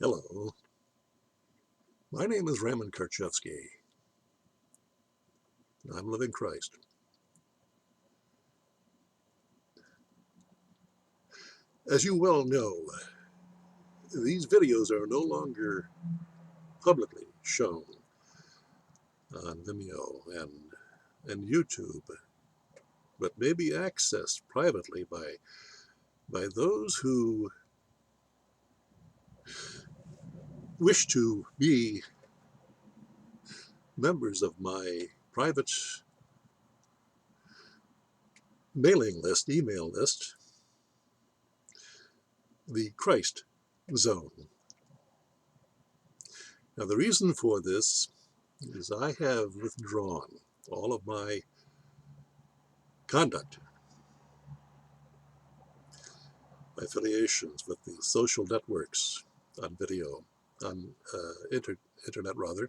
Hello, my name is Raymond Karchevsky. I'm living Christ. As you well know, these videos are no longer publicly shown on Vimeo and YouTube, but may be accessed privately by those who wish to be members of my private email list, the Christ Zone. Now, the reason for this is I have withdrawn all of my conduct, my affiliations with the social networks on video, on internet rather.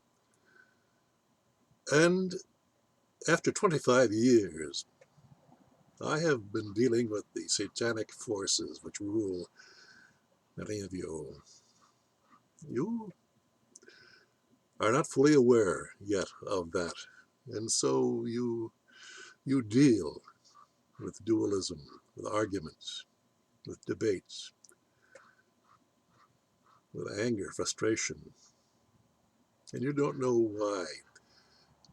And after 25 years, I have been dealing with the satanic forces which rule many of you. You are not fully aware yet of that. And so you deal with dualism, with arguments, with debates, with anger, frustration. And you don't know why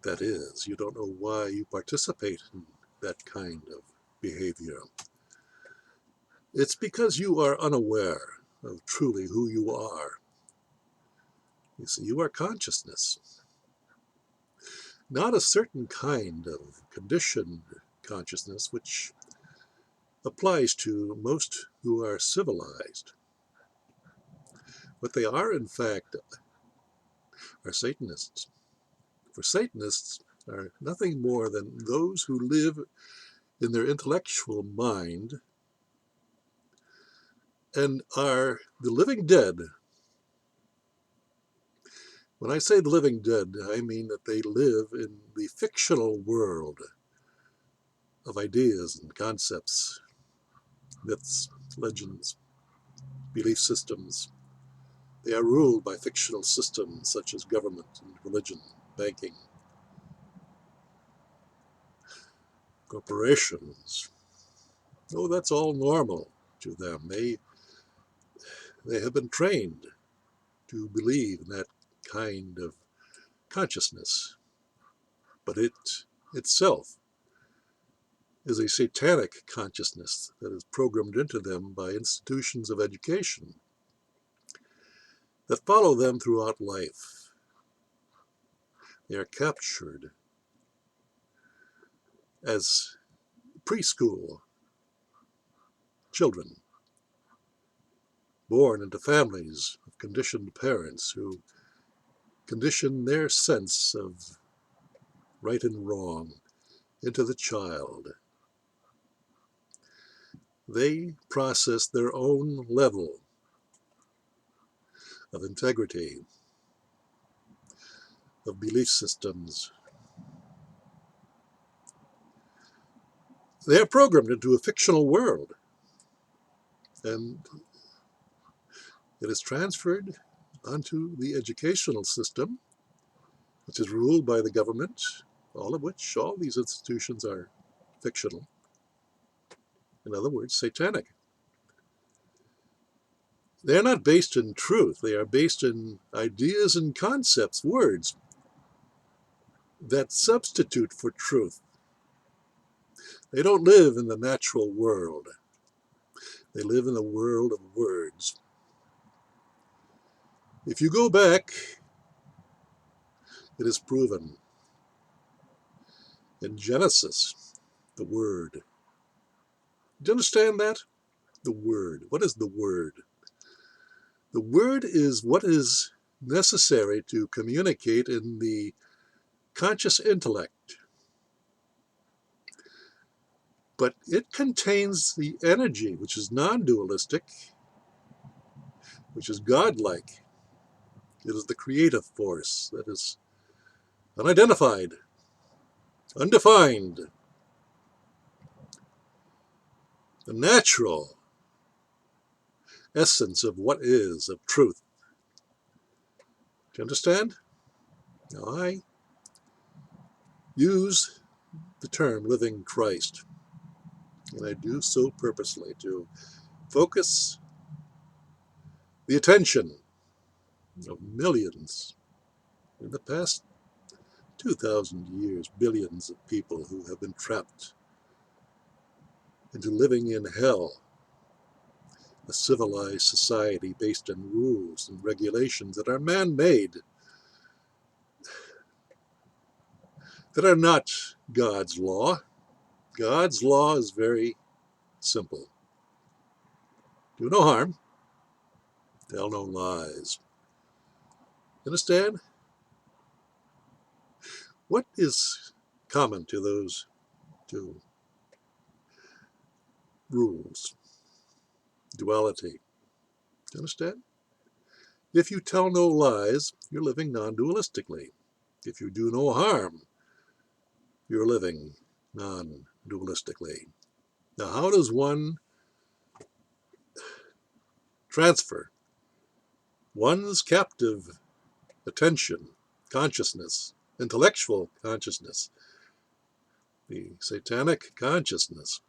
that is. You don't know why you participate in that kind of behavior. It's because you are unaware of truly who you are. You see, you are consciousness, not a certain kind of conditioned consciousness which applies to most who are civilized. What they are, in fact, are Satanists. For Satanists are nothing more than those who live in their intellectual mind and are the living dead. When I say the living dead, I mean that they live in the fictional world of ideas and concepts, myths, legends, belief systems. They are ruled by fictional systems such as government and religion, banking, corporations. Oh, that's all normal to them. They have been trained to believe in that kind of consciousness. But it itself is a satanic consciousness that is programmed into them by institutions of education that follow them throughout life. They are captured as preschool children, born into families of conditioned parents who condition their sense of right and wrong into the child. They process their own level of integrity, of belief systems. They are programmed into a fictional world, and it is transferred onto the educational system, which is ruled by the government, all these institutions are fictional. In other words, satanic. They're not based in truth. They are based in ideas and concepts, words that substitute for truth. They don't live in the natural world. They live in a world of words. If you go back, it is proven in Genesis, the Word. Do you understand that? The Word. What is the Word? The Word is what is necessary to communicate in the conscious intellect. But it contains the energy, which is non-dualistic, which is godlike. It is the creative force that is unidentified, undefined, the natural essence of what is, of truth. you understand? Now, I use the term living Christ, and I do so purposely to focus the attention of millions in the past 2,000 years, billions of people who have been trapped into living in hell, a civilized society based on rules and regulations that are man-made, that are not God's law. God's law is very simple. Do no harm, tell no lies. Understand? What is common to those two rules? Duality. Understand? If you tell no lies, you're living non-dualistically. If you do no harm, you're living non-dualistically. Now, how does one transfer one's captive attention, consciousness, intellectual consciousness, the satanic consciousness,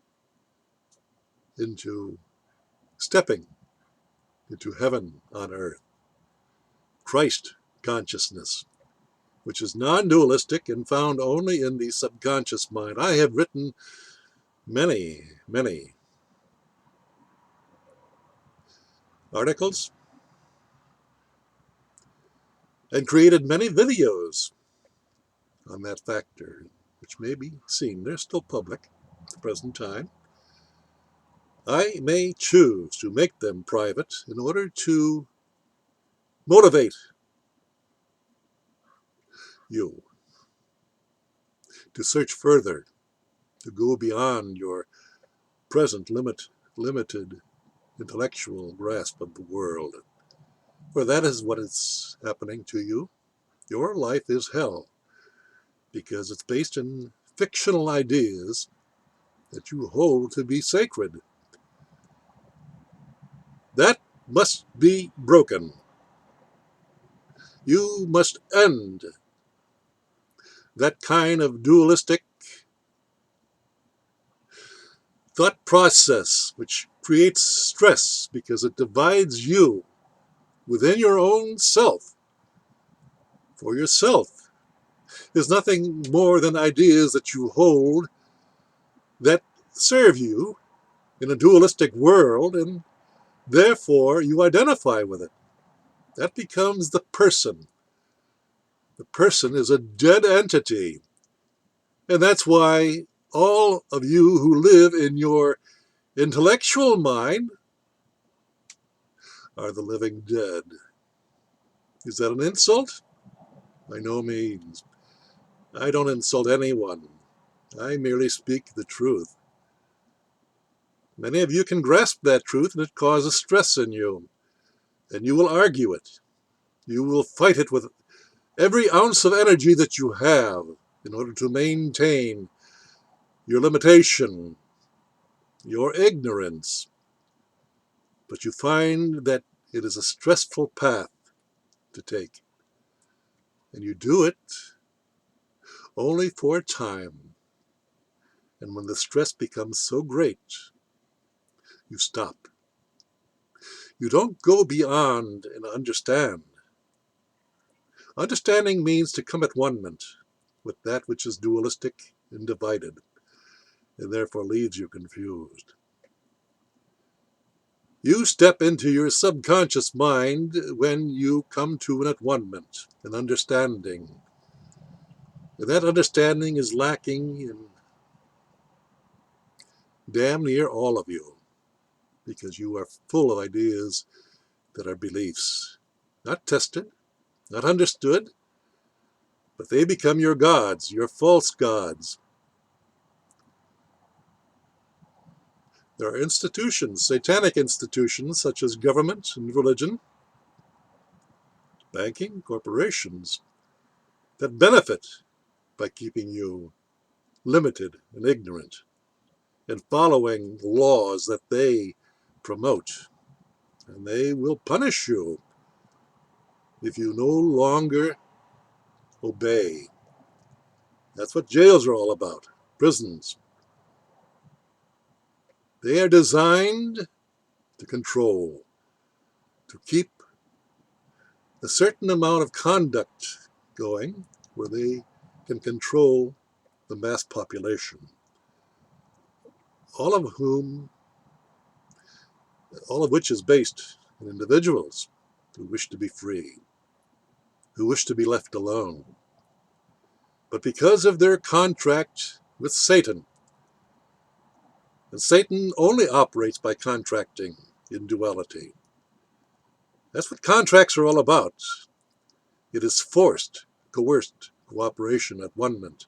into stepping into heaven on earth, Christ consciousness, which is non-dualistic and found only in the subconscious mind? I have written many, many articles and created many videos on that factor, which may be seen. They're still public at the present time. I may choose to make them private in order to motivate you to search further, to go beyond your present limited intellectual grasp of the world. For that is what is happening to you. Your life is hell because it's based in fictional ideas that you hold to be sacred. That must be broken. You must end that kind of dualistic thought process which creates stress because it divides you within your own self. For yourself is nothing more than ideas that you hold that serve you in a dualistic world, and therefore you identify with it. That becomes the person. The person is a dead entity. And that's why all of you who live in your intellectual mind are the living dead. Is that an insult? By no means. I don't insult anyone. I merely speak the truth. Many of you can grasp that truth, and it causes stress in you. And you will argue it. You will fight it with every ounce of energy that you have in order to maintain your limitation, your ignorance. But you find that it is a stressful path to take. And you do it only for a time. And when the stress becomes so great, you stop. You don't go beyond and understand. Understanding means to come at one-ment with that which is dualistic and divided, and therefore leaves you confused. You step into your subconscious mind when you come to an at-one-ment, an understanding. And that understanding is lacking in damn near all of you, because you are full of ideas that are beliefs, not tested, not understood, but they become your gods, your false gods. There are institutions, satanic institutions, such as government and religion, banking, corporations, that benefit by keeping you limited and ignorant and following laws that they promote. And they will punish you if you no longer obey. That's what jails are all about, prisons. They are designed to control, to keep a certain amount of conduct going where they can control the mass population, all of whom, all of which is based on individuals who wish to be free, who wish to be left alone. But because of their contract with Satan, and Satan only operates by contracting in duality. That's what contracts are all about. It is forced, coerced cooperation at one moment,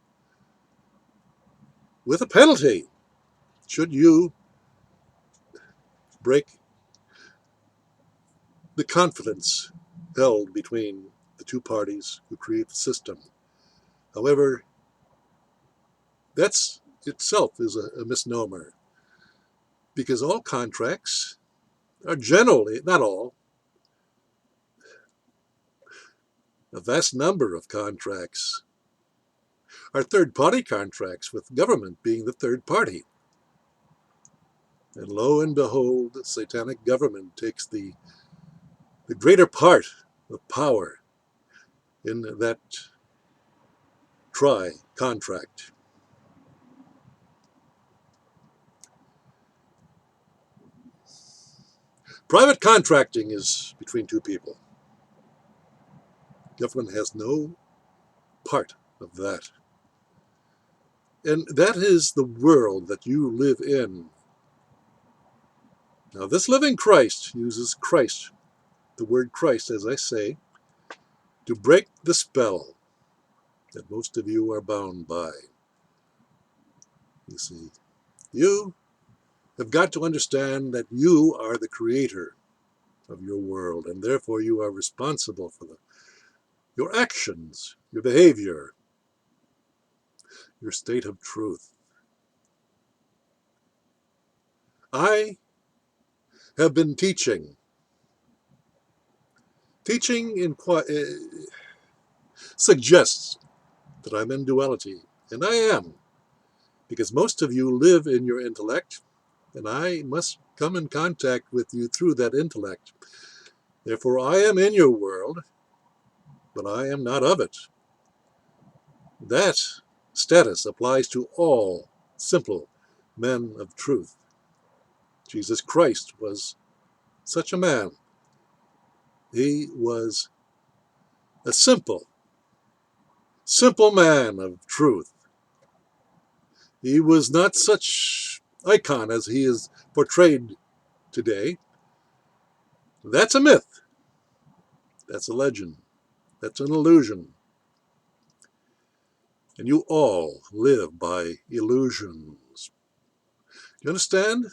with a penalty should you break the confidence held between the two parties who create the system. However, that's itself is a misnomer, because all contracts are generally, not all, a vast number of contracts are third-party contracts, with government being the third party. And lo and behold, the satanic government takes the greater part of power in that contract. Private contracting is between two people. Government has no part of that. And that is the world that you live in. Now, this living Christ uses Christ, the word Christ, as I say, to break the spell that most of you are bound by. You see, you have got to understand that you are the creator of your world, and therefore you are responsible for your actions, your behavior, your state of truth. I have been teaching. Teaching suggests that I'm in duality, and I am, because most of you live in your intellect, and I must come in contact with you through that intellect. Therefore, I am in your world, but I am not of it. That status applies to all simple men of truth. Jesus Christ was such a man. He was a simple man of truth. He was not such icon as he is portrayed today. That's a myth. That's a legend. That's an illusion. And you all live by illusions. You understand?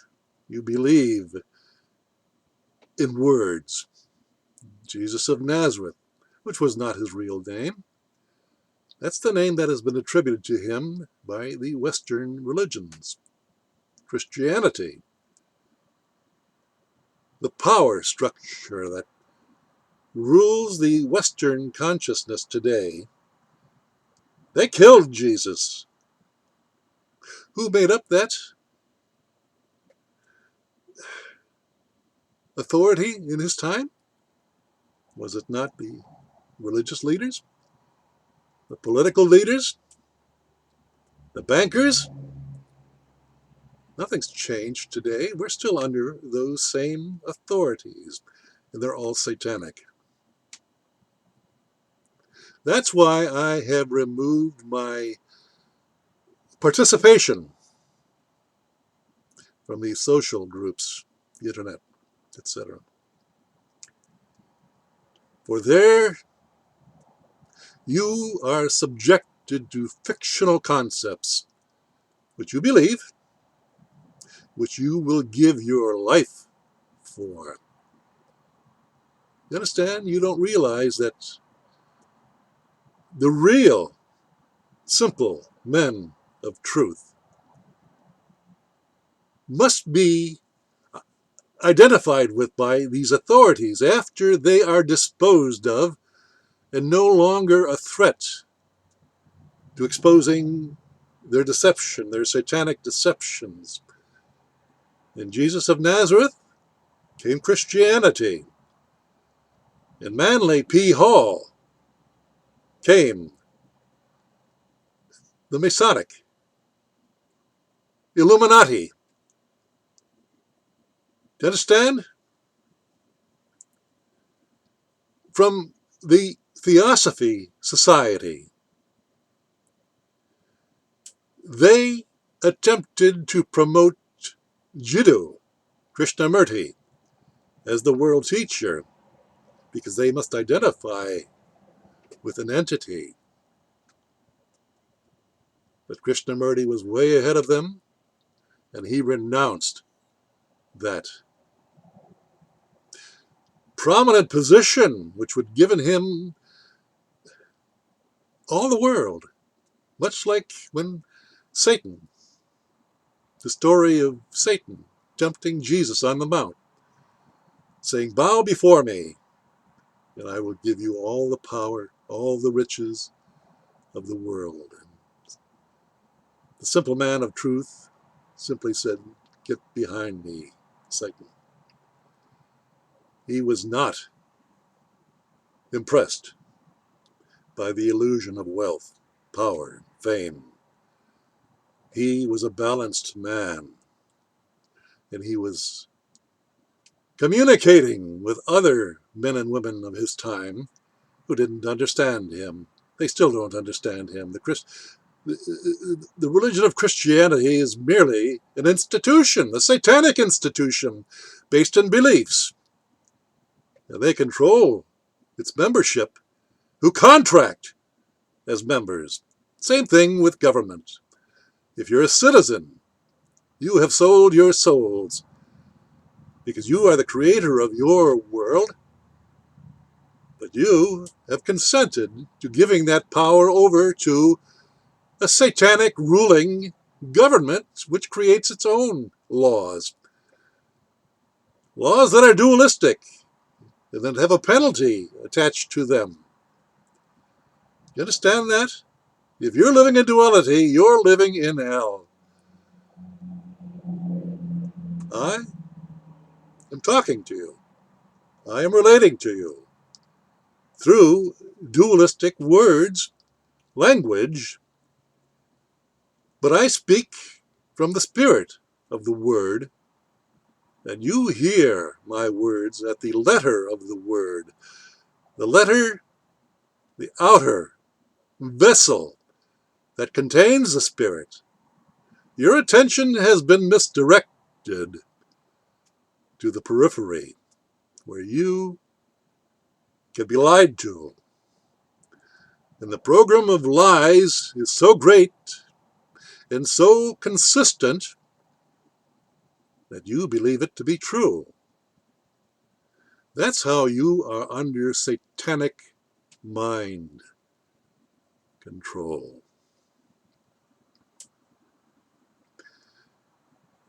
You believe in words. Jesus of Nazareth, which was not his real name. That's the name that has been attributed to him by the Western religions. Christianity, the power structure that rules the Western consciousness today, they killed Jesus. Who made up that authority in his time? Was it not the religious leaders, the political leaders, the bankers? Nothing's changed today. We're still under those same authorities, and they're all satanic. That's why I have removed my participation from these social groups, the internet, etc. For there you are subjected to fictional concepts, which you believe, which you will give your life for. You understand? You don't realize that the real, simple men of truth must be identified with by these authorities after they are disposed of and no longer a threat to exposing their deception, their satanic deceptions. In Jesus of Nazareth came Christianity. In Manly P. Hall came the Masonic, Illuminati. Do you understand? From the Theosophy Society, they attempted to promote Jiddu, Krishnamurti, as the world teacher because they must identify with an entity. But Krishnamurti was way ahead of them, and he renounced that prominent position which would given him all the world, much like when Satan, the story of Satan tempting Jesus on the mount, saying, "Bow before me, and I will give you all the power, all the riches of the world." And the simple man of truth simply said, "Get behind me, Satan." He was not impressed by the illusion of wealth, power, fame. He was a balanced man, and he was communicating with other men and women of his time who didn't understand him. They still don't understand him. The religion of Christianity is merely an institution, a satanic institution based in beliefs. And they control its membership who contract as members. Same thing with government. If you're a citizen, you have sold your souls because you are the creator of your world, but you have consented to giving that power over to a satanic ruling government which creates its own laws. Laws that are dualistic and that have a penalty attached to them. You understand that? If you're living in duality, you're living in hell. I am talking to you. I am relating to you through dualistic words, language, but I speak from the spirit of the word, and you hear my words at the letter of the word. The letter, the outer vessel that contains the spirit. Your attention has been misdirected to the periphery, where you can be lied to. And the program of lies is so great and so consistent that you believe it to be true. That's how you are under satanic mind control.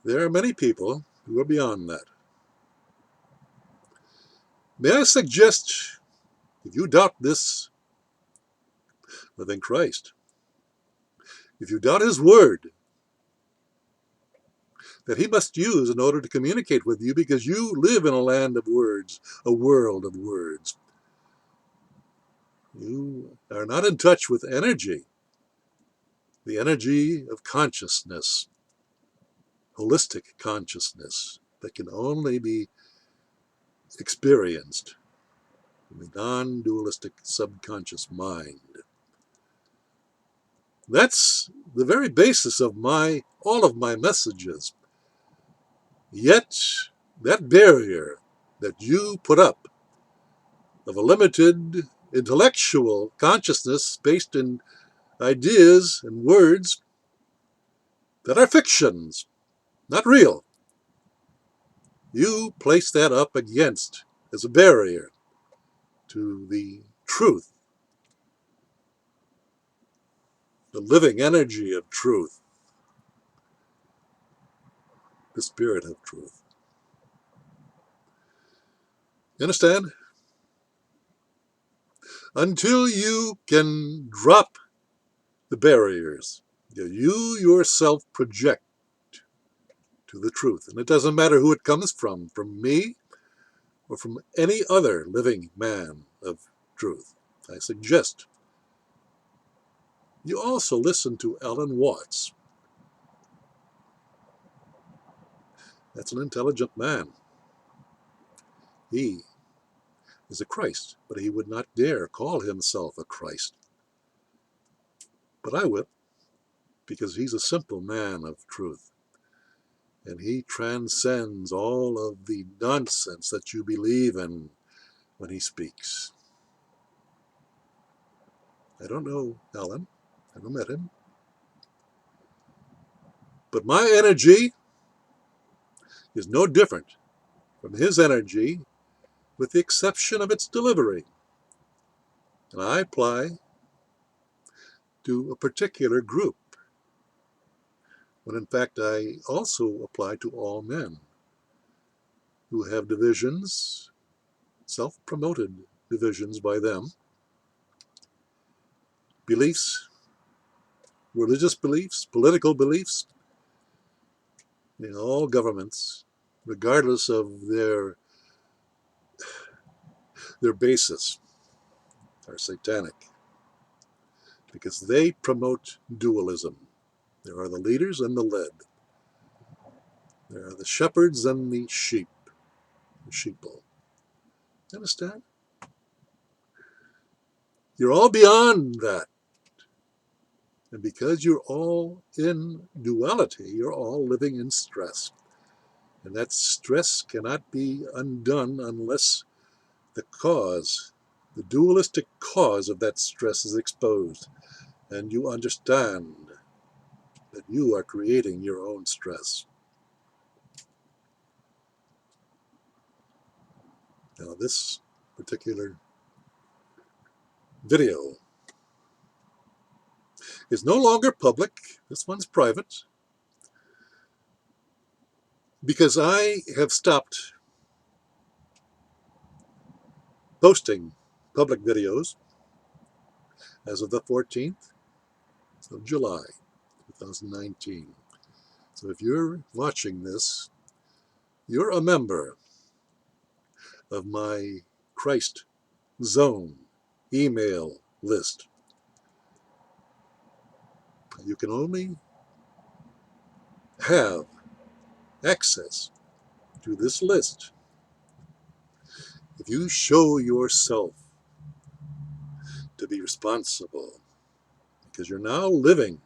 There are many people who are beyond that. May I suggest, if you doubt this within Christ, if you doubt his word that he must use in order to communicate with you because you live in a land of words, a world of words. You are not in touch with energy, the energy of consciousness, holistic consciousness that can only be experienced in the non-dualistic subconscious mind. That's the very basis of all of my messages. Yet, that barrier that you put up of a limited intellectual consciousness based in ideas and words that are fictions, not real, you place that up against as a barrier to the truth, the living energy of truth, the spirit of truth. You understand? until you can drop the barriers that you yourself project to the truth. And it doesn't matter who it comes from me or from any other living man of truth. I suggest you also listen to Alan Watts. That's an intelligent man. He is a Christ, but he would not dare call himself a Christ. But I will, because he's a simple man of truth. And he transcends all of the nonsense that you believe in when he speaks. I don't know Alan. I haven't met him. But my energy is no different from his energy, with the exception of its delivery. And I apply to a particular group, when in fact I also apply to all men who have divisions, self-promoted divisions by them, beliefs, religious beliefs, political beliefs, in all governments, regardless of their basis, are satanic, because they promote dualism. There are the leaders and the led. There are the shepherds and the sheep, the sheeple. Understand? You're all beyond that. And because you're all in duality, you're all living in stress. And that stress cannot be undone unless the cause, the dualistic cause of that stress is exposed. And you understand that you are creating your own stress. Now, this particular video is no longer public. This one's private, because I have stopped posting public videos as of the 14th of July, 2019. So if you're watching this, you're a member of my Christ Zone email list. You can only have access to this list if you show yourself to be responsible, because you're now living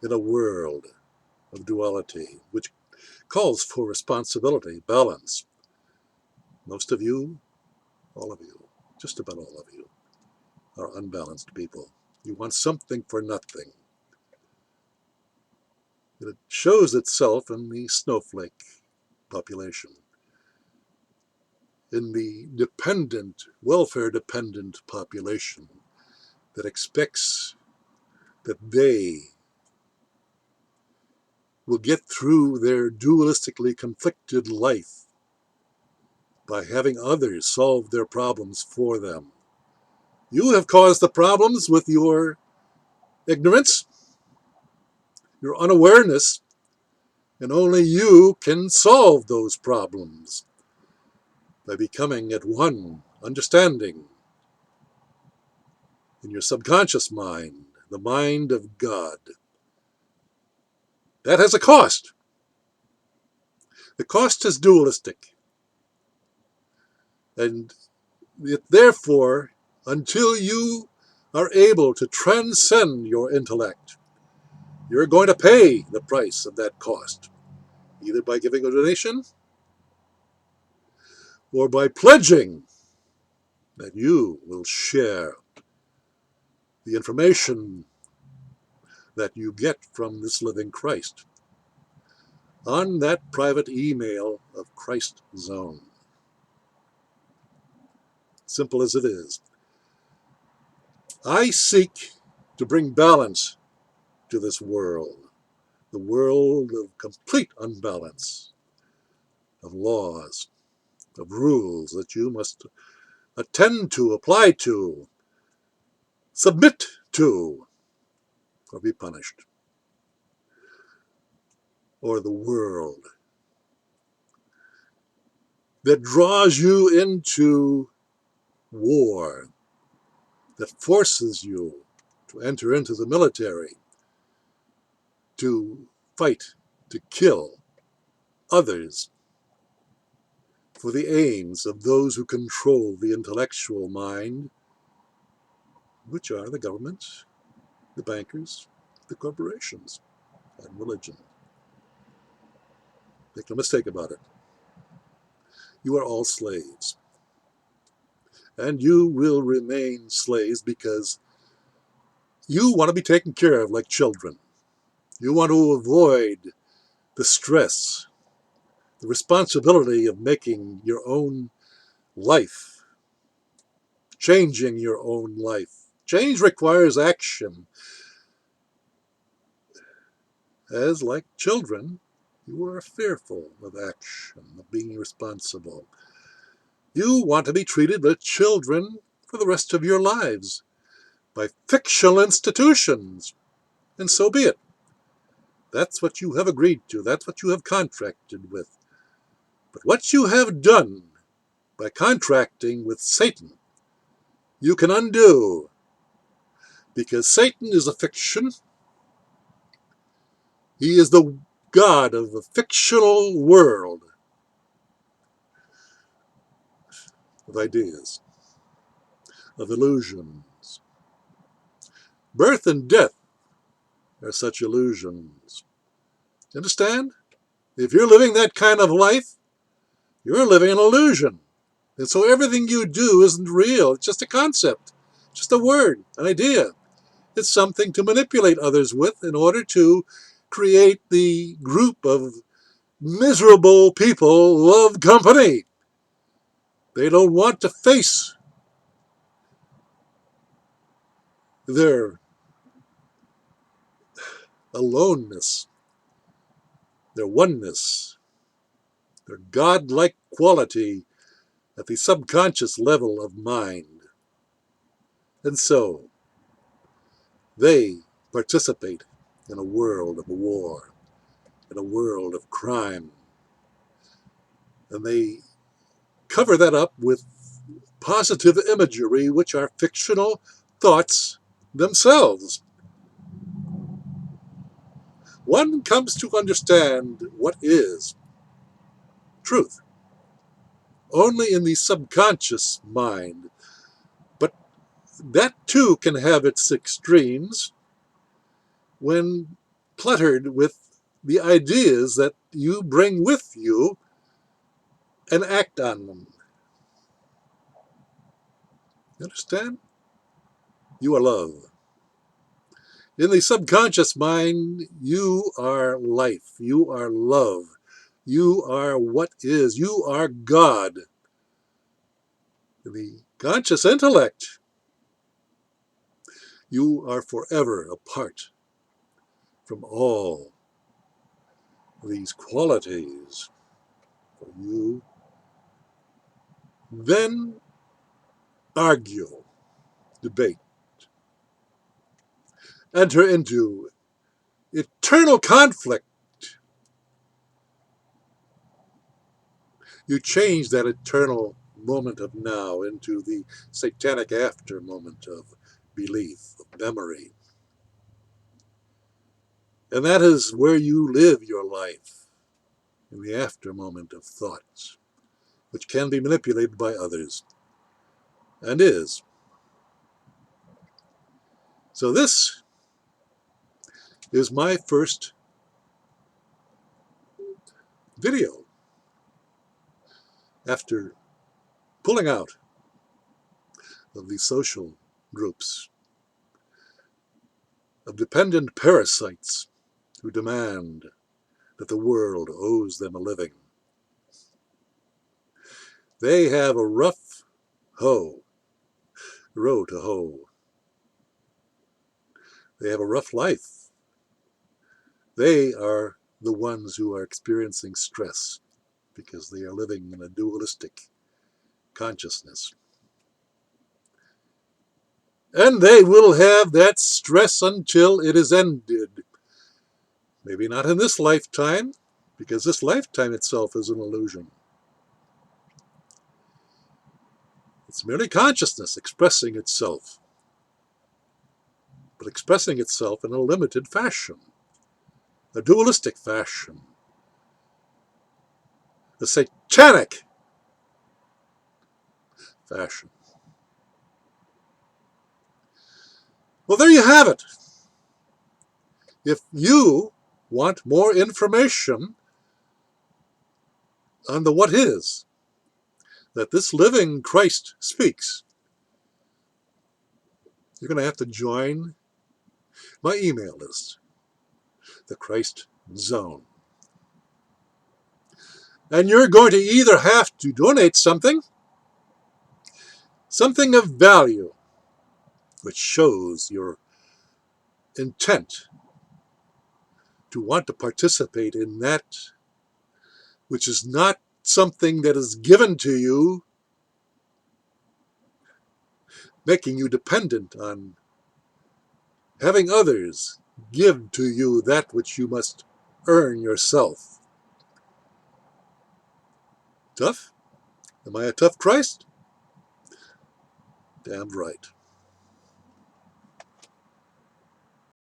in a world of duality, which calls for responsibility, balance. Most of you, all of you, just about all of you, are unbalanced people. You want something for nothing. It shows itself in the snowflake population, in the dependent, welfare-dependent population that expects that they will get through their dualistically conflicted life by having others solve their problems for them. You have caused the problems with your ignorance, your unawareness, and only you can solve those problems by becoming at one, understanding in your subconscious mind, the mind of God. That has a cost. The cost is dualistic. And therefore, until you are able to transcend your intellect, you're going to pay the price of that cost, either by giving a donation or by pledging that you will share the information that you get from this living Christ on that private email of Christ Zone. Simple as it is. I seek to bring balance to this world, the world of complete unbalance, of laws, of rules that you must attend to, apply to, submit to or be punished, or the world that draws you into war, that forces you to enter into the military, to fight, to kill others for the aims of those who control the intellectual mind, which are the government, the bankers, the corporations, and religion. Make no mistake about it. You are all slaves. And you will remain slaves because you want to be taken care of like children. You want to avoid the stress, the responsibility of making your own life, changing your own life. Change requires action. As like children, you are fearful of action, of being responsible. You want to be treated like children for the rest of your lives by fictional institutions, and so be it. That's what you have agreed to. That's what you have contracted with. But what you have done by contracting with Satan, you can undo, because Satan is a fiction. He is the god of a fictional world of ideas, of illusions. Birth and death are such illusions. Understand? If you're living that kind of life, you're living an illusion. And so everything you do isn't real. It's just a concept, just a word, an idea. It's something to manipulate others with in order to create the group of miserable people who love company. They don't want to face their aloneness, their oneness, their godlike quality at the subconscious level of mind. And so they participate in a world of war, in a world of crime. And they cover that up with positive imagery, which are fictional thoughts themselves. One comes to understand what is truth only in the subconscious mind. But that too can have its extremes when cluttered with the ideas that you bring with you and act on them. You understand? You are love. In the subconscious mind, you are life. You are love. You are what is. You are God. In the conscious intellect, you are forever apart from all these qualities. For you then argue, debate, enter into eternal conflict. You change that eternal moment of now into the satanic after moment of belief, of memory. And that is where you live your life, in the after moment of thoughts, which can be manipulated by others, and is. So this is my first video after pulling out of the social groups of dependent parasites who demand that the world owes them a living. They have a rough row to hoe. They have a rough life. They are the ones who are experiencing stress because they are living in a dualistic consciousness. And they will have that stress until it is ended. Maybe not in this lifetime, because this lifetime itself is an illusion. It's merely consciousness expressing itself, but expressing itself in a limited fashion, a dualistic fashion, a satanic fashion. Well, there you have it. If you want more information on the what is that this living Christ speaks, you're going to have to join my email list, the Christ Zone. And you're going to either have to donate something of value, which shows your intent to want to participate in that which is not something that is given to you, making you dependent on having others give to you that which you must earn yourself. Tough? Am I a tough Christ? Damn right.